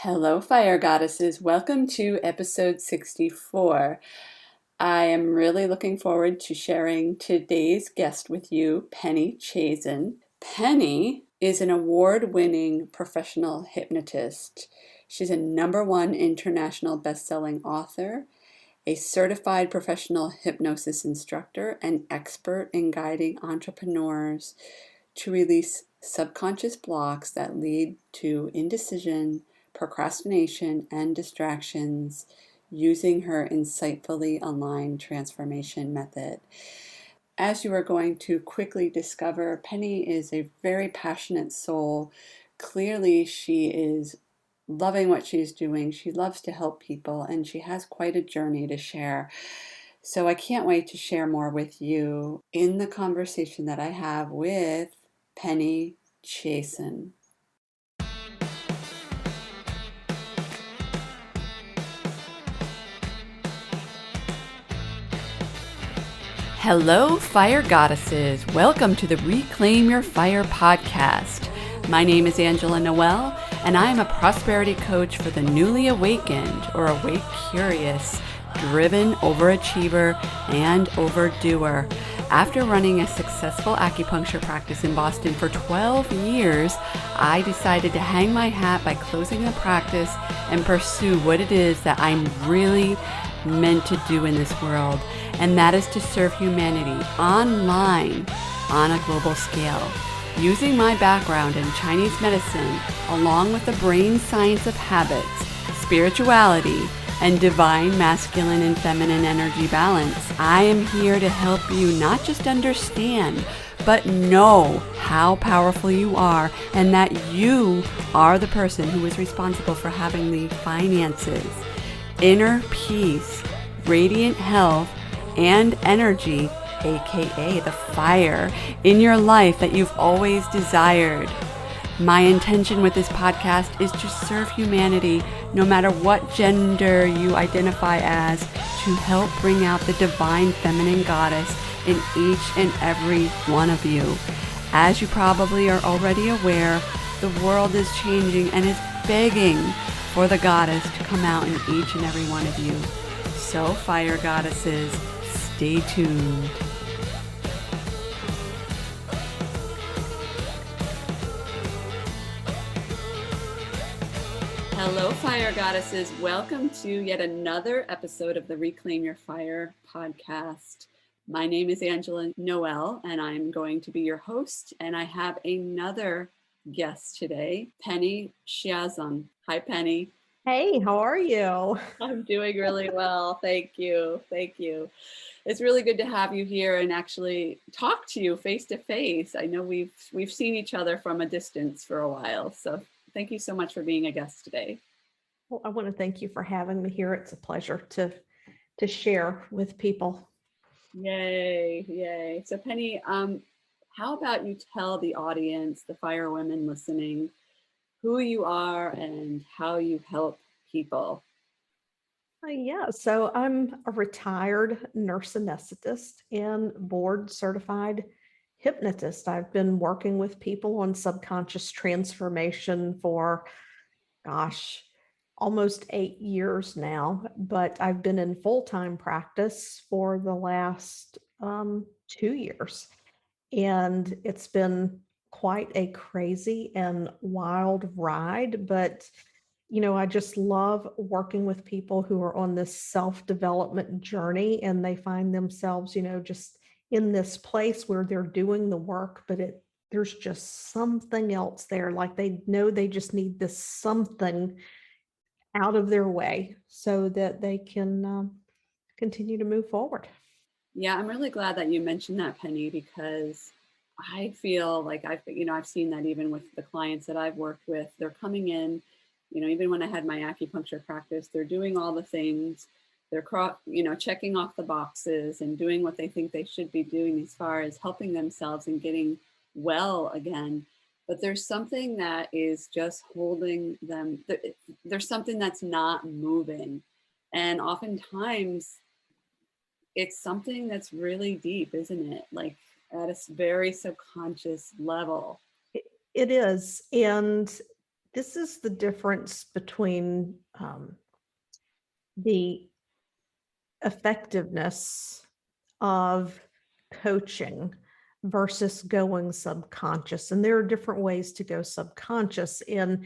Hello, fire goddesses. Welcome to episode 64. I am really looking forward to sharing today's guest with you, Penny Chiasson. Penny is an award-winning professional hypnotist. She's a #1 international best-selling author, a certified professional hypnosis instructor, and expert in guiding entrepreneurs to release subconscious blocks that lead to indecision, procrastination, and distractions using her insightfully aligned transformation method. As you are going to quickly discover, Penny is a very passionate soul. Clearly, she is loving what she's doing. She loves to help people, and she has quite a journey to share. So I can't wait to share more with you in the conversation that I have with Penny Chiasson. Hello, fire goddesses. Welcome to the Reclaim Your Fire podcast. My name is Angela Noel, and I am a prosperity coach for the newly awakened or awake curious, driven overachiever, and overdoer. After running a successful acupuncture practice in Boston for 12 years, I decided to hang my hat by closing the practice and pursue what it is that I'm really meant to do in this world, and that is to serve humanity online on a global scale. Using my background in Chinese medicine, along with the brain science of habits, spirituality, and divine masculine and feminine energy balance, I am here to help you not just understand, but know how powerful you are and that you are the person who is responsible for having the finances, inner peace, radiant health, and energy, aka the fire, in your life that you've always desired. My intention with this podcast is to serve humanity, no matter what gender you identify as, to help bring out the divine feminine goddess in each and every one of you. As you probably are already aware, the world is changing and is begging for the goddess to come out in each and every one of you. So, fire goddesses, stay tuned. Hello, fire goddesses. Welcome to yet another episode of the Reclaim Your Fire podcast. My name is Angela Noel, and I'm going to be your host. And I have another guest today, Penny Chiasson. Hi, Penny. Hey, how are you? I'm doing really well. Thank you. Thank you. It's really good to have you here and actually talk to you face to face. I know we've seen each other from a distance for a while. So thank you so much for being a guest today. Well, I want to thank you for having me here. It's a pleasure to share with people. Yay, yay. So Penny, how about you tell the audience, the fire women listening, who you are and how you help people? So I'm a retired nurse anesthetist and board certified hypnotist. I've been working with people on subconscious transformation for, gosh, almost 8 years now, but I've been in full-time practice for the last 2 years. And it's been quite a crazy and wild ride, but I just love working with people who are on this self-development journey and they find themselves, just in this place where they're doing the work, but there's just something else there. Like they know they just need this something out of their way so that they can continue to move forward. Yeah, I'm really glad that you mentioned that, Penny, because I feel like I've seen that even with the clients that I've worked with. They're coming in, even when I had my acupuncture practice, they're doing all the things. They're, checking off the boxes and doing what they think they should be doing as far as helping themselves and getting well again. But there's something that is just holding them. There's something that's not moving. And oftentimes it's something that's really deep, isn't it? Like at a very subconscious level. It is. And This is the difference between the effectiveness of coaching versus going subconscious. And there are different ways to go subconscious, and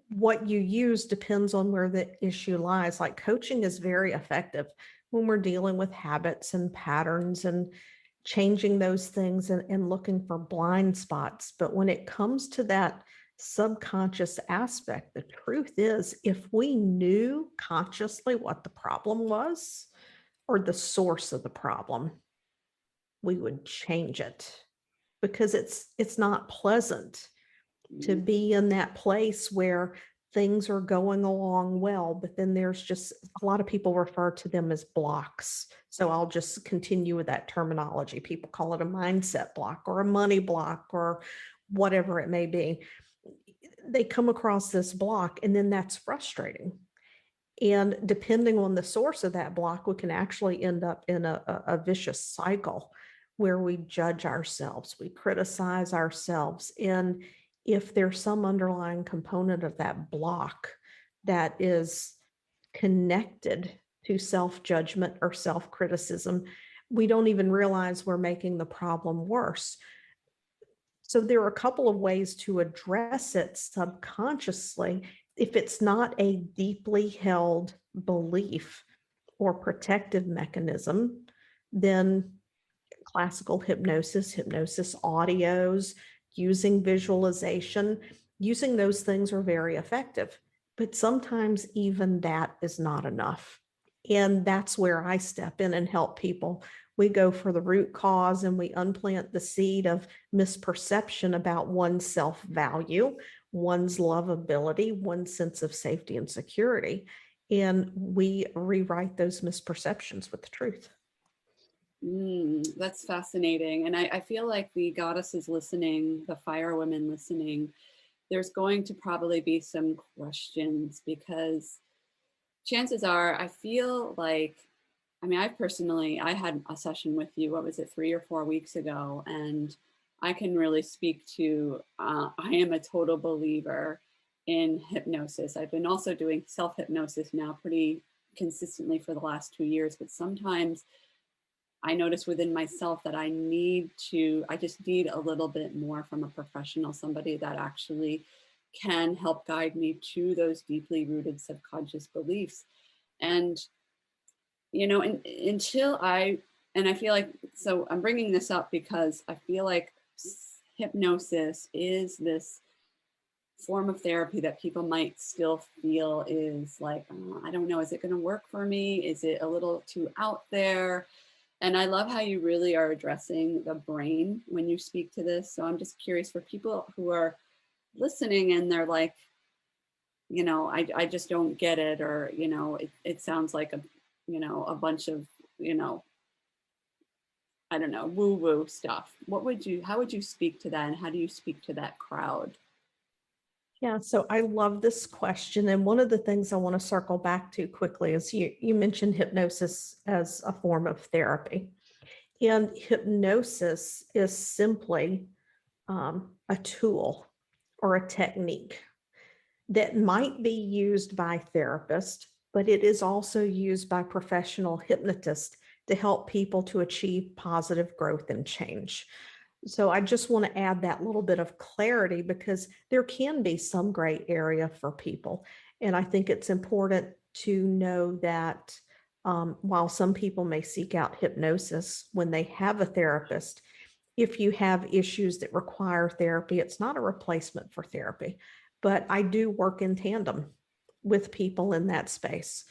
what you use depends on where the issue lies. Like coaching is very effective when we're dealing with habits and patterns and changing those things and looking for blind spots. But when it comes to that subconscious aspect, the truth is, if we knew consciously what the problem was or the source of the problem, we would change it, because it's not pleasant to be in that place where things are going along well, but then there's just a lot of people refer to them as blocks. So I'll just continue with that terminology. People call it a mindset block or a money block or whatever it may be. They come across this block, and then that's frustrating. And depending on the source of that block, we can actually end up in a vicious cycle where we judge ourselves, we criticize ourselves. And if there's some underlying component of that block that is connected to self-judgment or self-criticism, we don't even realize we're making the problem worse. So there are a couple of ways to address it subconsciously. If it's not a deeply held belief or protective mechanism, then classical hypnosis, hypnosis audios, using visualization, using those things are very effective. But sometimes even that is not enough. And that's where I step in and help people. We go for the root cause and we unplant the seed of misperception about one's self-value, one's lovability, one's sense of safety and security. And we rewrite those misperceptions with the truth. That's fascinating. And I feel like the goddesses listening, the fire women listening, there's going to probably be some questions, because chances are, I feel like, I mean, I had a session with you, what was it, 3 or 4 weeks ago, and I can really speak to, I am a total believer in hypnosis. I've been also doing self-hypnosis now pretty consistently for the last 2 years, but sometimes I notice within myself that I just need a little bit more from a professional, somebody that actually can help guide me to those deeply rooted subconscious beliefs. And, and I feel like, so I'm bringing this up because I feel like hypnosis is this form of therapy that people might still feel is like, I don't know, is it going to work for me? Is it a little too out there? And I love how you really are addressing the brain when you speak to this. So I'm just curious for people who are listening and they're like, I just don't get it, or, it sounds like a bunch of, I don't know, woo-woo stuff. How would you speak to that? And how do you speak to that crowd? Yeah, so I love this question. And one of the things I want to circle back to quickly is you mentioned hypnosis as a form of therapy. And hypnosis is simply a tool or a technique that might be used by therapists, but it is also used by professional hypnotists to help people to achieve positive growth and change. So I just want to add that little bit of clarity, because there can be some gray area for people. And I think it's important to know that while some people may seek out hypnosis when they have a therapist, if you have issues that require therapy, it's not a replacement for therapy. But I do work in tandem with people in that space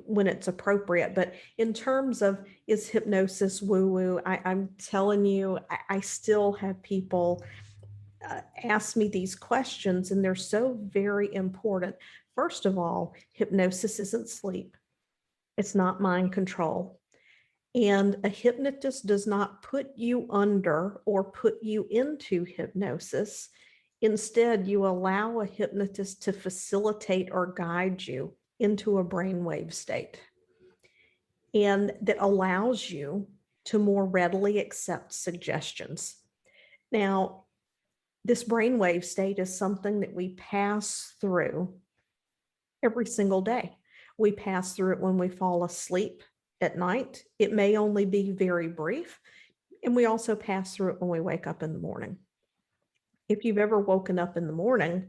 when it's appropriate. But in terms of, is hypnosis woo-woo, I'm telling you, I still have people ask me these questions, and they're so very important. First of all, hypnosis isn't sleep. It's not mind control. And a hypnotist does not put you under or put you into hypnosis. Instead, you allow a hypnotist to facilitate or guide you into a brainwave state, and that allows you to more readily accept suggestions. Now, This brainwave state is something that we pass through every single day. We pass through it when we fall asleep at night. It may only be very brief. And we also pass through it when we wake up in the morning. If you've ever woken up in the morning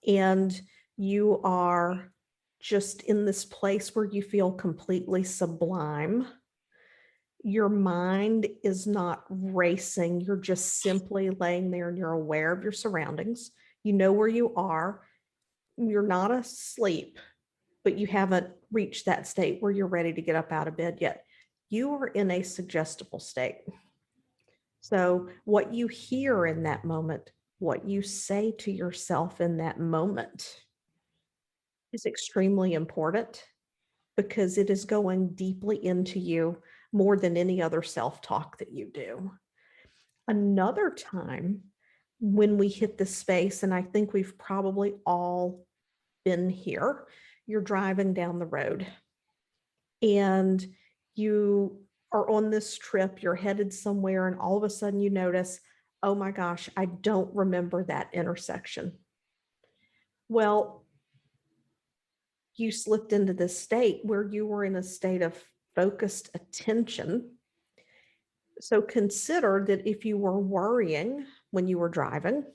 and you are just in this place where you feel completely sublime, your mind is not racing. You're just simply laying there and you're aware of your surroundings. You know where you are. You're not asleep, but you haven't reached that state where you're ready to get up out of bed yet. You are in a suggestible state. So what you hear in that moment, what you say to yourself in that moment is extremely important because it is going deeply into you more than any other self-talk that you do. Another time when we hit the space, and I think we've probably all been here, you're driving down the road and you are on this trip, you're headed somewhere, and all of a sudden you notice, oh my gosh, I don't remember that intersection. Well, you slipped into this state where you were in a state of focused attention. So consider that if you were worrying when you were driving,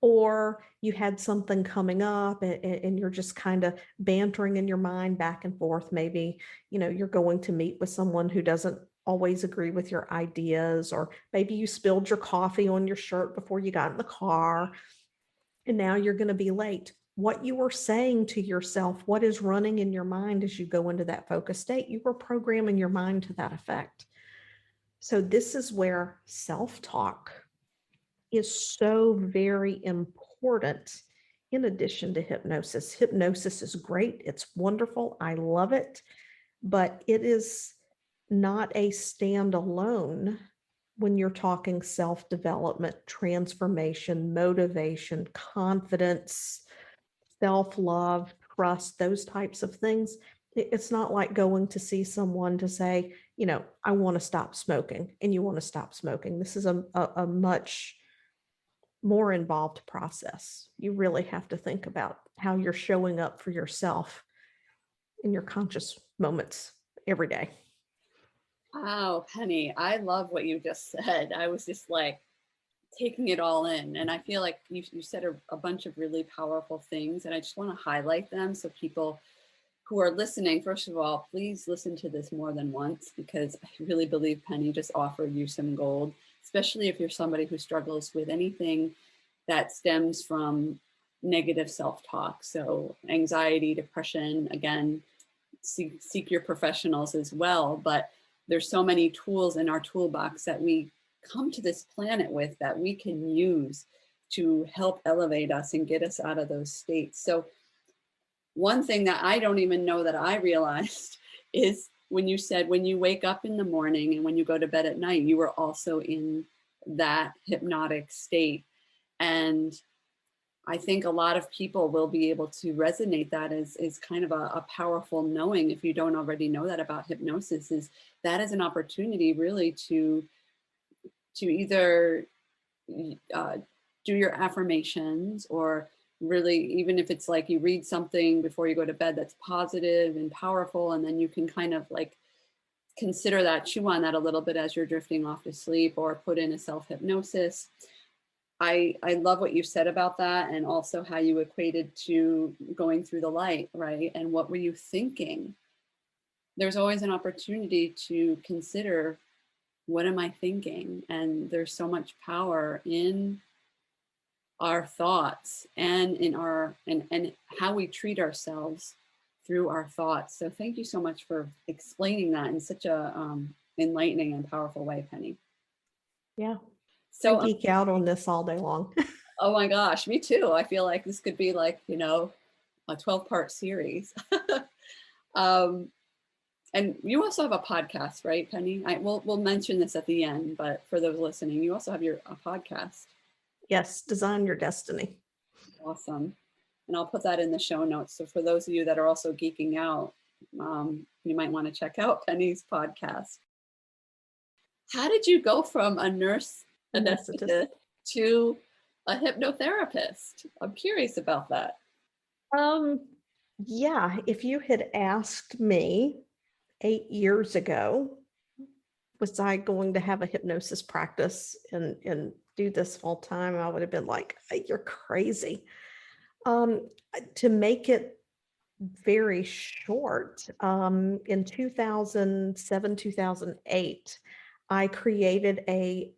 or you had something coming up and you're just kind of bantering in your mind back and forth, maybe, you're going to meet with someone who doesn't always agree with your ideas, or maybe you spilled your coffee on your shirt before you got in the car, and now you're going to be late. What you were saying to yourself, what is running in your mind as you go into that focus state, you were programming your mind to that effect. So this is where self-talk is so very important in addition to hypnosis. Hypnosis is great. It's wonderful. I love it, but it is not a standalone when you're talking self-development, transformation, motivation, confidence, self-love, trust, those types of things. It's not like going to see someone to say, I want to stop smoking, and you want to stop smoking. This is a much more involved process. You really have to think about how you're showing up for yourself in your conscious moments every day. Wow, Penny, I love what you just said. I was just like taking it all in. And I feel like you said a bunch of really powerful things, and I just want to highlight them so people who are listening, first of all, please listen to this more than once, because I really believe Penny just offered you some gold, especially if you're somebody who struggles with anything that stems from negative self-talk. So anxiety, depression, again, seek your professionals as well. But there's so many tools in our toolbox that we come to this planet with that we can use to help elevate us and get us out of those states. So one thing that I don't even know that I realized is when you said when you wake up in the morning and when you go to bed at night, you were also in that hypnotic state. And I think a lot of people will be able to resonate that as kind of a powerful knowing, if you don't already know that about hypnosis, is that is an opportunity really to either do your affirmations, or really, even if it's like you read something before you go to bed that's positive and powerful, and then you can kind of like consider that, chew on that a little bit as you're drifting off to sleep, or put in a self-hypnosis. I love what you said about that, and also how you equated to going through the light, right? And what were you thinking? There's always an opportunity to consider, what am I thinking? And there's so much power in our thoughts and in our and how we treat ourselves through our thoughts. So thank you so much for explaining that in such a enlightening and powerful way, Penny. Yeah. So I geek out on this all day long. oh my gosh, me too. I feel like this could be like, a 12-part series. And you also have a podcast, right, Penny? We'll mention this at the end, but for those listening, you also have a podcast. Yes, Design Your Destiny. Awesome. And I'll put that in the show notes. So for those of you that are also geeking out, you might want to check out Penny's podcast. How did you go from a nurse anesthetist to a hypnotherapist. I'm curious about that. Yeah, if you had asked me 8 years ago, was I going to have a hypnosis practice and do this full time, I would have been like, you're crazy. To make it very short, in 2007, 2008, I created a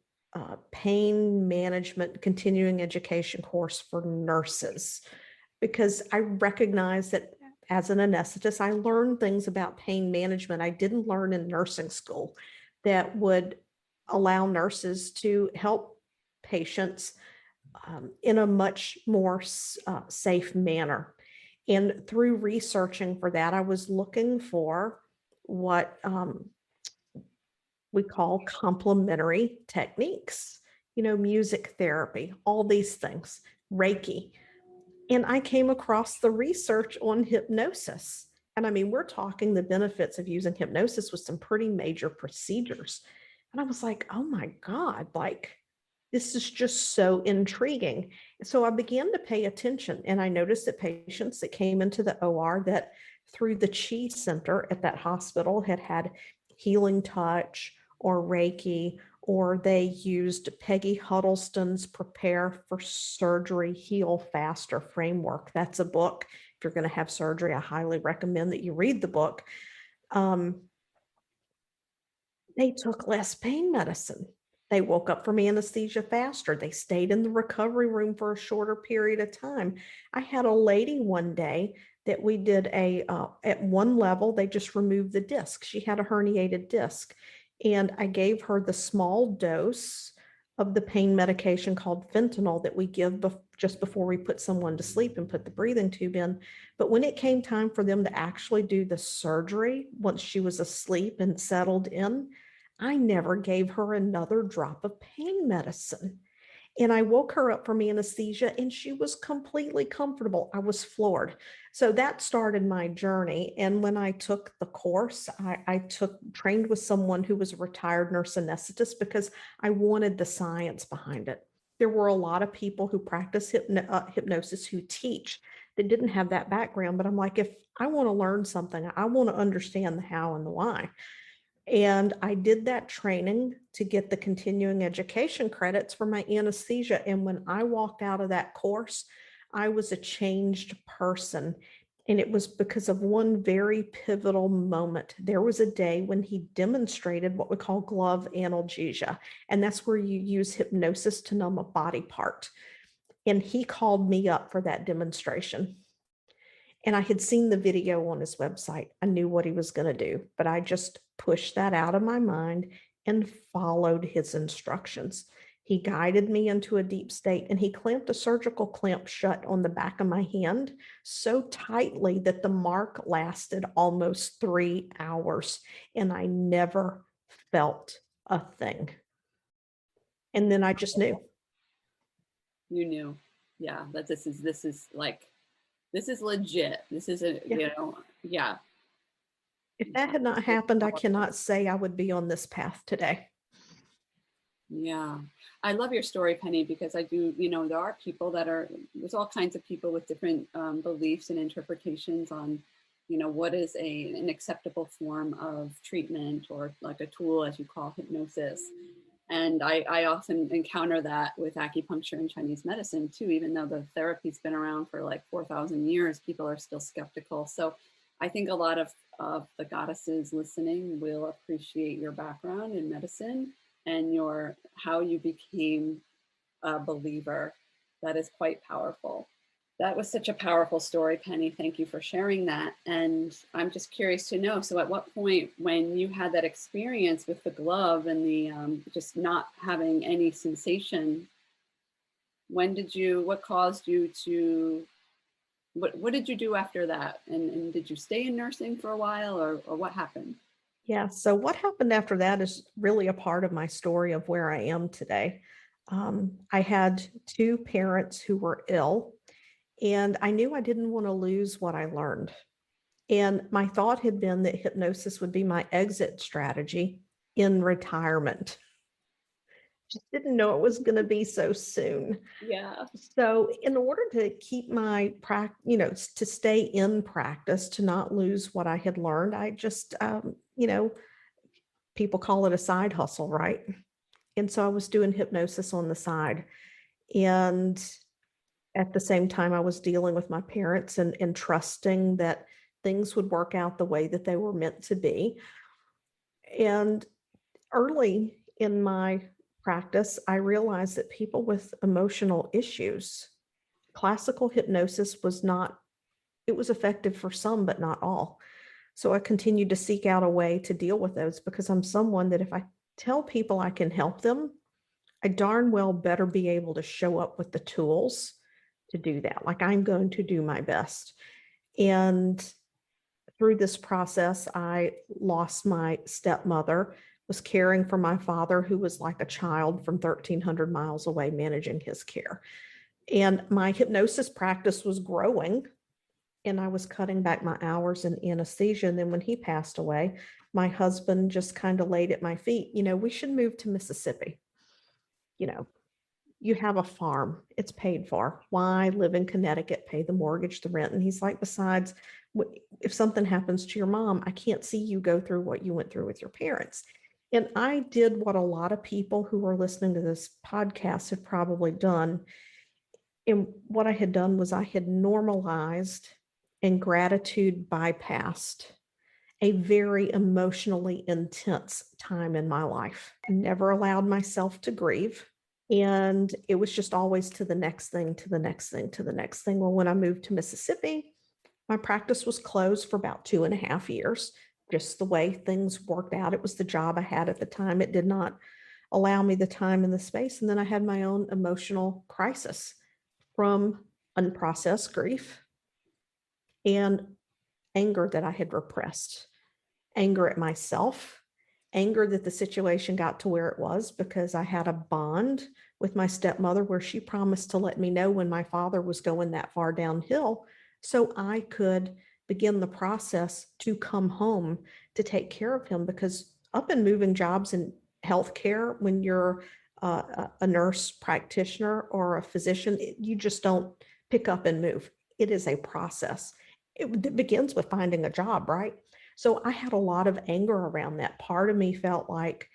pain management continuing education course for nurses because I recognize that as an anesthetist, I learned things about pain management I didn't learn in nursing school that would allow nurses to help patients in a much more safe manner. And through researching for that, I was looking for what we call complementary techniques, music therapy, all these things, Reiki. And I came across the research on hypnosis. And I mean, we're talking the benefits of using hypnosis with some pretty major procedures. And I was like, oh my God, like this is just so intriguing. So I began to pay attention and I noticed that patients that came into the OR that through the Chi Center at that hospital had healing touch or Reiki, or they used Peggy Huddleston's Prepare for Surgery, Heal Faster framework. That's a book. If you're going to have surgery, I highly recommend that you read the book. They took less pain medicine. They woke up from anesthesia faster. They stayed in the recovery room for a shorter period of time. I had a lady one day that we did at one level, they just removed the disc. She had a herniated disc. And I gave her the small dose of the pain medication called fentanyl that we give just before we put someone to sleep and put the breathing tube in. But when it came time for them to actually do the surgery, once she was asleep and settled in, I never gave her another drop of pain medicine. And I woke her up from anesthesia and she was completely comfortable. I was floored. So that started my journey. And when I took the course, I trained with someone who was a retired nurse anesthetist because I wanted the science behind it. There were a lot of people who practice hypnosis who teach that didn't have that background. But I'm like, if I want to learn something, I want to understand the how and the why. And I did that training to get the continuing education credits for my anesthesia. And when I walked out of that course, I was a changed person. And it was because of one very pivotal moment. There was a day when he demonstrated what we call glove analgesia. And that's where you use hypnosis to numb a body part. And he called me up for that demonstration. And I had seen the video on his website. I knew what he was going to do, but I just pushed that out of my mind and followed his instructions. He guided me into a deep state and he clamped a surgical clamp shut on the back of my hand so tightly that the mark lasted almost 3 hours and I never felt a thing. And then I just knew. You knew. Yeah, that this is legit. This is yeah. If that had not happened, I cannot say I would be on this path today. Yeah. I love your story, Penny, because I do, there are people there's all kinds of people with different beliefs and interpretations on, what is an acceptable form of treatment or like a tool, as you call hypnosis. And I often encounter that with acupuncture and Chinese medicine too, even though the therapy's been around for like 4,000 years, people are still skeptical. So I think a lot of the goddesses listening will appreciate your background in medicine and how you became a believer. That is quite powerful. That was such a powerful story, Penny. Thank you for sharing that. And I'm just curious to know, so at what point when you had that experience with the glove and the just not having any sensation, what caused you to, what did you do after that? And did you stay in nursing for a while or what happened? Yeah. So what happened after that is really a part of my story of where I am today. I had two parents who were ill, and I knew I didn't want to lose what I learned. And my thought had been that hypnosis would be my exit strategy in retirement. Just didn't know it was going to be so soon. Yeah. So in order to keep my practice, to stay in practice, to not lose what I had learned, I just, people call it a side hustle, right? And so I was doing hypnosis on the side. And at the same time, I was dealing with my parents and trusting that things would work out the way that they were meant to be. And early in my practice, I realized that people with emotional issues, classical hypnosis was not, it was effective for some, but not all. So I continued to seek out a way to deal with those because I'm someone that if I tell people I can help them, I darn well better be able to show up with the tools to do that. Like I'm going to do my best. And through this process, I lost my stepmother, was caring for my father, who was like a child from 1,300 miles away, managing his care. And my hypnosis practice was growing, and I was cutting back my hours in anesthesia. And then when he passed away, my husband just kind of laid at my feet, we should move to Mississippi. You have a farm, it's paid for. Why live in Connecticut, pay the mortgage, the rent? And he's like, besides, if something happens to your mom, I can't see you go through what you went through with your parents. And I did what a lot of people who are listening to this podcast have probably done. And what I had done was I had normalized and gratitude bypassed a very emotionally intense time in my life. I never allowed myself to grieve. And it was just always to the next thing, to the next thing, to the next thing. Well, when I moved to Mississippi, my practice was closed for about 2.5 years, just the way things worked out. It was the job I had at the time. It did not allow me the time and the space. And then I had my own emotional crisis from unprocessed grief and anger that I had repressed, anger at myself, anger that the situation got to where it was because I had a bond with my stepmother where she promised to let me know when my father was going that far downhill so I could begin the process to come home to take care of him, because up and moving jobs in healthcare, when you're a nurse practitioner or a physician, you just don't pick up and move. It is a process. It begins with finding a job, right? So I had a lot of anger around that. Part of me felt like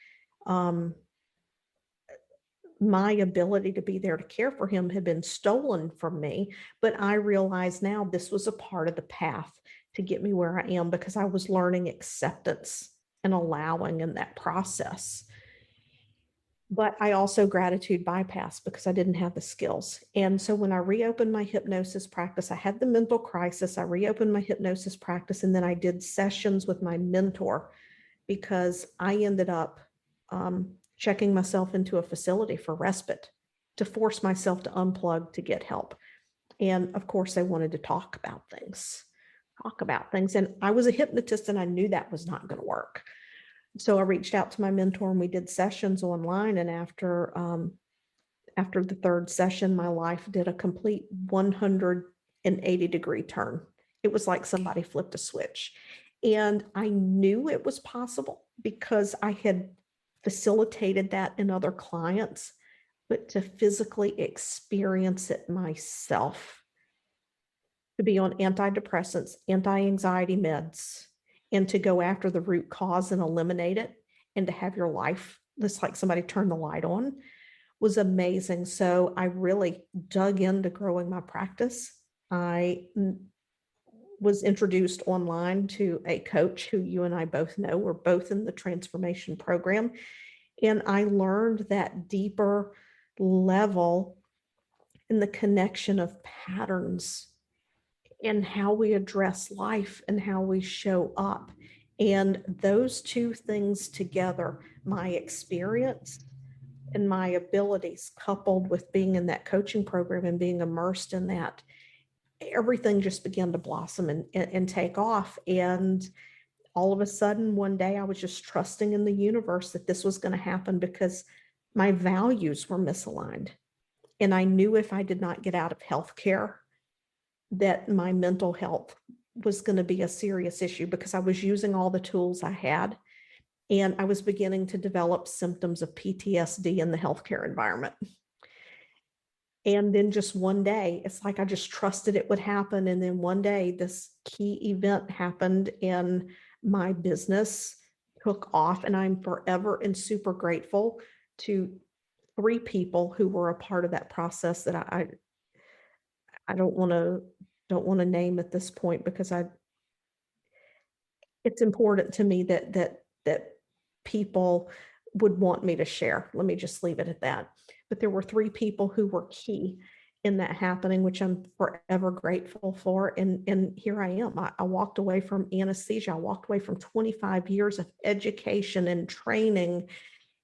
my ability to be there to care for him had been stolen from me. But I realized now this was a part of the path to get me where I am, because I was learning acceptance and allowing in that process. But I also gratitude bypassed because I didn't have the skills. And so when I reopened my hypnosis practice, I had the mental crisis. I reopened my hypnosis practice, and then I did sessions with my mentor because I ended up checking myself into a facility for respite to force myself to unplug to get help. And of course, they wanted to talk about things. And I was a hypnotist, and I knew that was not going to work. So I reached out to my mentor, and we did sessions online. And after the third session, my life did a complete 180-degree turn. It was like somebody flipped a switch. And I knew it was possible because I had facilitated that in other clients, but to physically experience it myself, to be on antidepressants, anti-anxiety meds, and to go after the root cause and eliminate it, and to have your life, just like somebody turned the light on, was amazing. So I really dug into growing my practice. I was introduced online to a coach who you and I both know. We're both in the transformation program. And I learned that deeper level in the connection of patterns and how we address life and how we show up. And those two things together, my experience and my abilities, coupled with being in that coaching program and being immersed in that, everything just began to blossom and take off. And all of a sudden, one day, I was just trusting in the universe that this was going to happen because my values were misaligned. And I knew if I did not get out of healthcare, that my mental health was going to be a serious issue because I was using all the tools I had. And I was beginning to develop symptoms of PTSD in the healthcare environment. And then just one day, it's like I just trusted it would happen. And then one day, this key event happened and my business took off. And I'm forever and super grateful to 3 people who were a part of that process that I don't want to name at this point because it's important to me that people would want me to share. Let me just leave it at that. But there were 3 people who were key in that happening, which I'm forever grateful for. And here I am. I walked away from anesthesia. I walked away from 25 years of education and training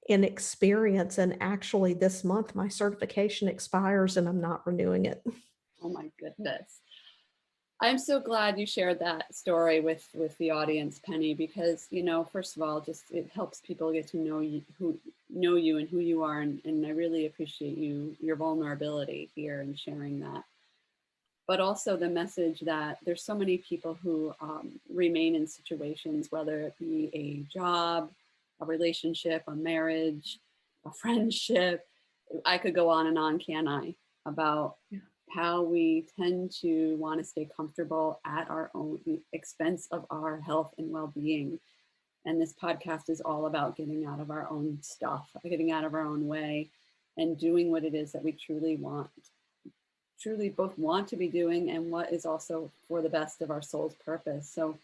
and experience. And actually, this month, my certification expires and I'm not renewing it. Oh my goodness. I'm so glad you shared that story with the audience, Penny, because, first of all, just it helps people get to know you and who you are. And I really appreciate your vulnerability here and sharing that. But also the message that there's so many people who remain in situations, whether it be a job, a relationship, a marriage, a friendship. I could go on and on, can I, about how we tend to want to stay comfortable at our own expense of our health and well-being. And this podcast is all about getting out of our own stuff, getting out of our own way, and doing what it is that we truly both want to be doing and what is also for the best of our soul's purpose. So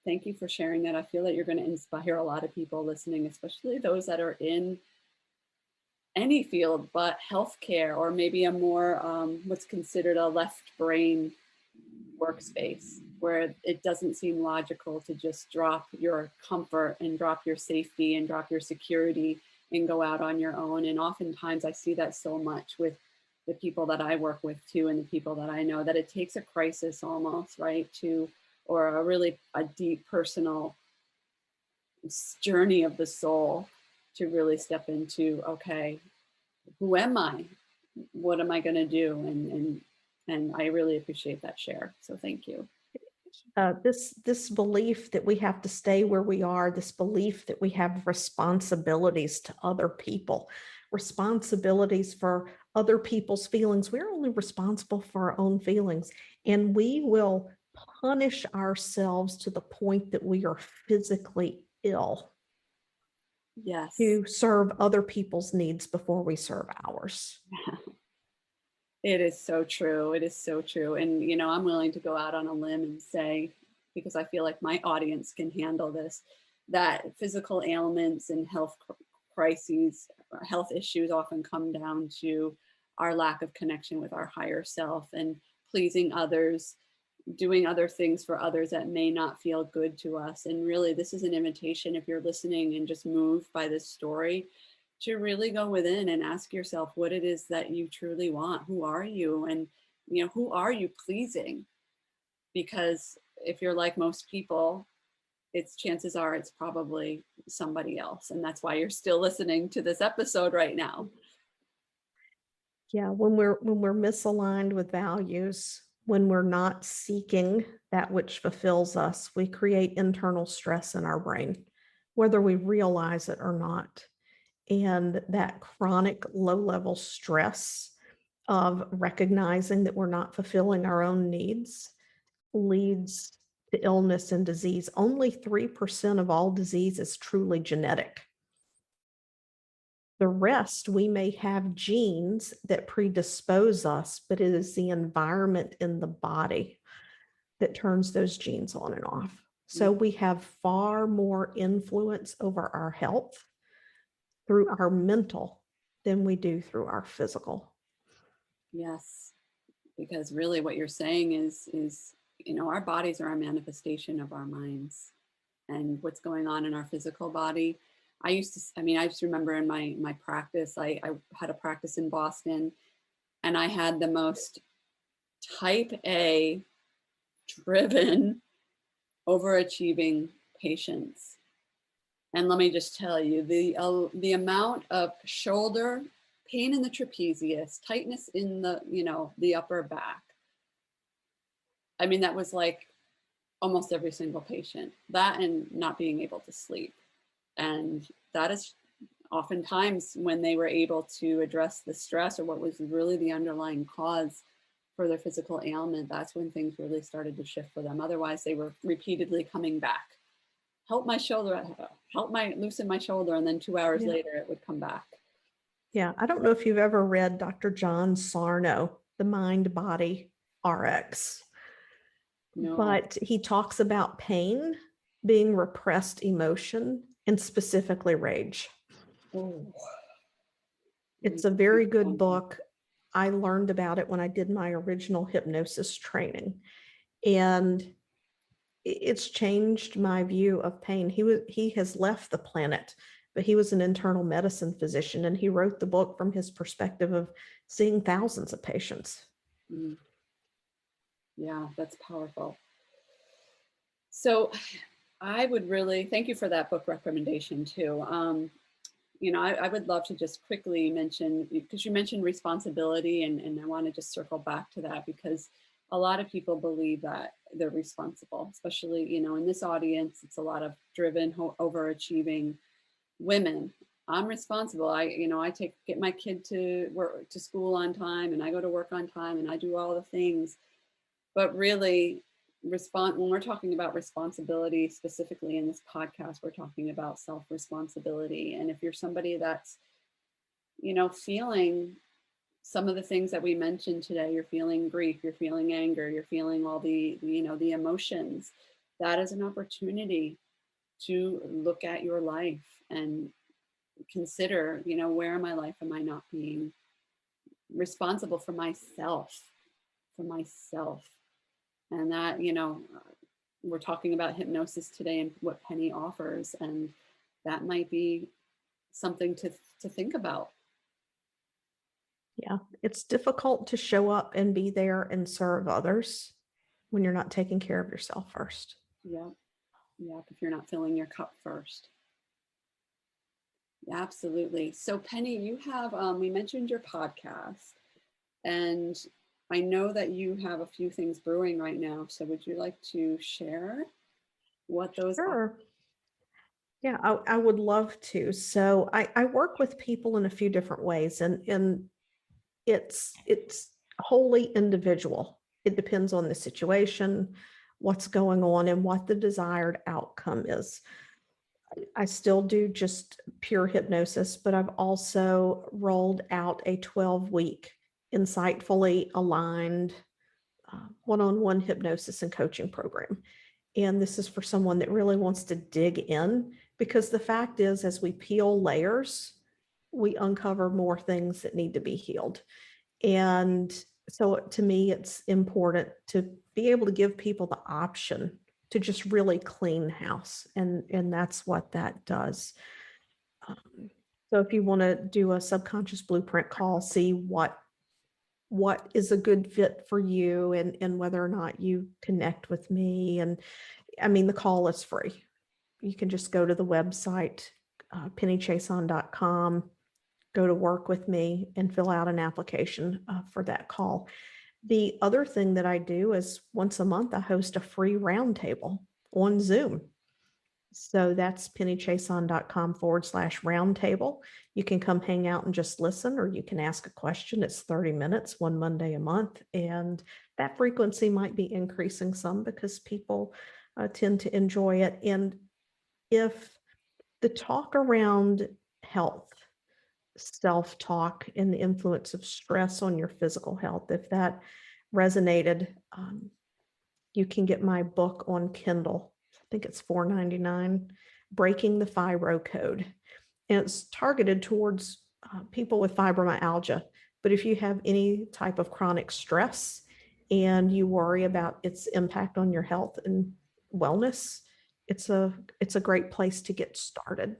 thank you for sharing that. I feel that you're going to inspire a lot of people listening, especially those that are in any field but healthcare, or maybe a more what's considered a left brain workspace, where it doesn't seem logical to just drop your comfort and drop your safety and drop your security and go out on your own. And oftentimes I see that so much with the people that I work with too, and the people that I know, that it takes a crisis almost, right, or a deep personal journey of the soul to really step into, okay, who am I? What am I going to do? And I really appreciate that share. So thank you. This belief that we have to stay where we are, this belief that we have responsibilities to other people, responsibilities for other people's feelings. We're only responsible for our own feelings, and we will punish ourselves to the point that we are physically ill. Yes. To serve other people's needs before we serve ours. It is so true. It is so true. And, I'm willing to go out on a limb and say, because I feel like my audience can handle this, that physical ailments and health crises, health issues often come down to our lack of connection with our higher self and pleasing others, doing other things for others that may not feel good to us. And really, this is an invitation, if you're listening and just moved by this story, to really go within and ask yourself what it is that you truly want. Who are you? And, who are you pleasing? Because if you're like most people, chances are it's probably somebody else. And that's why you're still listening to this episode right now. Yeah, when we're misaligned with values, when we're not seeking that which fulfills us, we create internal stress in our brain, whether we realize it or not. And that chronic low-level stress of recognizing that we're not fulfilling our own needs leads to illness and disease. Only 3% of all disease is truly genetic. The rest, we may have genes that predispose us, but it is the environment in the body that turns those genes on and off. So we have far more influence over our health through our mental than we do through our physical. Yes, because really what you're saying is, our bodies are a manifestation of our minds, and what's going on in our physical body. I just remember in my practice, I had a practice in Boston, and I had the most type A driven, overachieving patients. And let me just tell you, the amount of shoulder pain in the trapezius, tightness in the upper back. I mean, that was like almost every single patient. That and not being able to sleep. And that is oftentimes when they were able to address the stress or what was really the underlying cause for their physical ailment, that's when things really started to shift for them. Otherwise, they were repeatedly coming back. Help my shoulder, loosen my shoulder, and then 2 hours Yeah. later it would come back. Yeah. I don't know if you've ever read Dr. John Sarno, The Mind Body RX, No. but he talks about pain being repressed emotion and specifically rage. Oh. It's a very good book. I learned about it when I did my original hypnosis training, and it's changed my view of pain. He has left the planet, but he was an internal medicine physician, and he wrote the book from his perspective of seeing thousands of patients. Mm. Yeah, that's powerful. So I would really thank you for that book recommendation too. I would love to just quickly mention, because you mentioned responsibility, and I want to just circle back to that, because a lot of people believe that they're responsible, especially, in this audience, it's a lot of driven, overachieving women. I'm responsible. I get my kid to work, to school on time, and I go to work on time, and I do all the things. But really, when we're talking about responsibility, specifically in this podcast, we're talking about self-responsibility. And if you're somebody that's, feeling some of the things that we mentioned today, you're feeling grief, you're feeling anger, you're feeling all the emotions, that is an opportunity to look at your life and consider, where in my life am I not being responsible for myself, and that, we're talking about hypnosis today and what Penny offers, and that might be something to think about. Yeah, it's difficult to show up and be there and serve others when you're not taking care of yourself first. Yeah, if you're not filling your cup first. Yeah, absolutely. So Penny, you have we mentioned your podcast, and I know that you have a few things brewing right now. So would you like to share what those are? Sure. Yeah, I would love to. So I work with people in a few different ways, and it's wholly individual. It depends on the situation, what's going on, and what the desired outcome is. I still do just pure hypnosis, but I've also rolled out a 12-week insightfully aligned one-on-one hypnosis and coaching program. And this is for someone that really wants to dig in, because the fact is, as we peel layers, we uncover more things that need to be healed. And so to me, it's important to be able to give people the option to just really clean house. And that's what that does. So if you want to do a subconscious blueprint call, see what is a good fit for you, and whether or not you connect with me. And I mean, the call is free. You can just go to the website, pennychiasson.com, go to work with me, and fill out an application for that call. The other thing that I do is once a month, I host a free roundtable on Zoom. So that's pennychiasson.com/roundtable. You can come hang out and just listen, or you can ask a question. It's 30 minutes, one Monday a month. And that frequency might be increasing some because people tend to enjoy it. And if the talk around health, self-talk, and the influence of stress on your physical health, if that resonated, you can get my book on Kindle. I think it's $4.99, Breaking the Fibro Code. And it's targeted towards people with fibromyalgia. But if you have any type of chronic stress and you worry about its impact on your health and wellness, it's a great place to get started.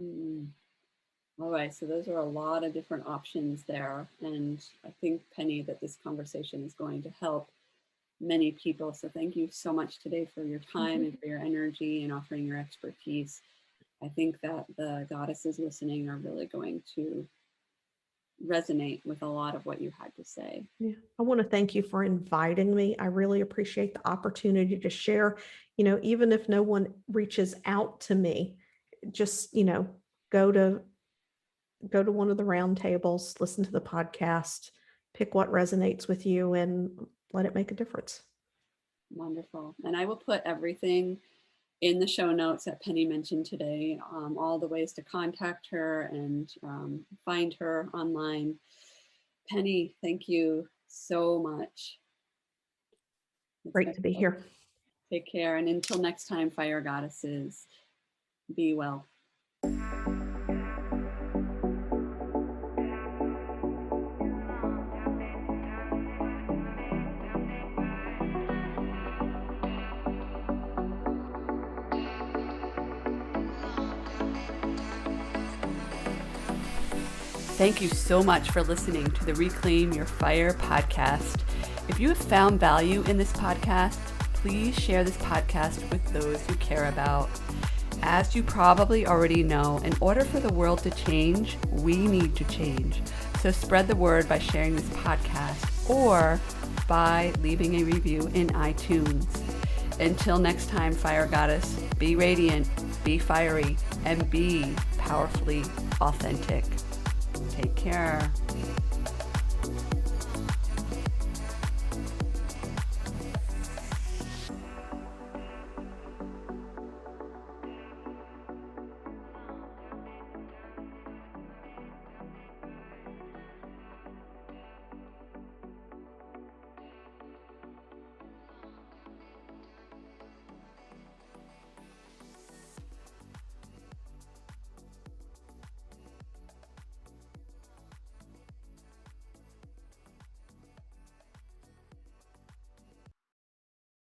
All right, so those are a lot of different options there. And I think, Penny, that this conversation is going to help many people. So thank you so much today for your time and for your energy and offering your expertise. I think that the goddesses listening are really going to resonate with a lot of what you had to say. Yeah, I want to thank you for inviting me. I really appreciate the opportunity to share. Even if no one reaches out to me, just, go to one of the roundtables, listen to the podcast, pick what resonates with you, and let it make a difference. Wonderful. And I will put everything in the show notes that Penny mentioned today, all the ways to contact her and find her online. Penny, thank you so much. Great to be here. Take care. And until next time, Fire Goddesses, be well. Thank you so much for listening to the Reclaim Your Fire podcast. If you have found value in this podcast, please share this podcast with those you care about. As you probably already know, in order for the world to change, we need to change. So spread the word by sharing this podcast or by leaving a review in iTunes. Until next time, Fire Goddess, be radiant, be fiery, and be powerfully authentic. Take care.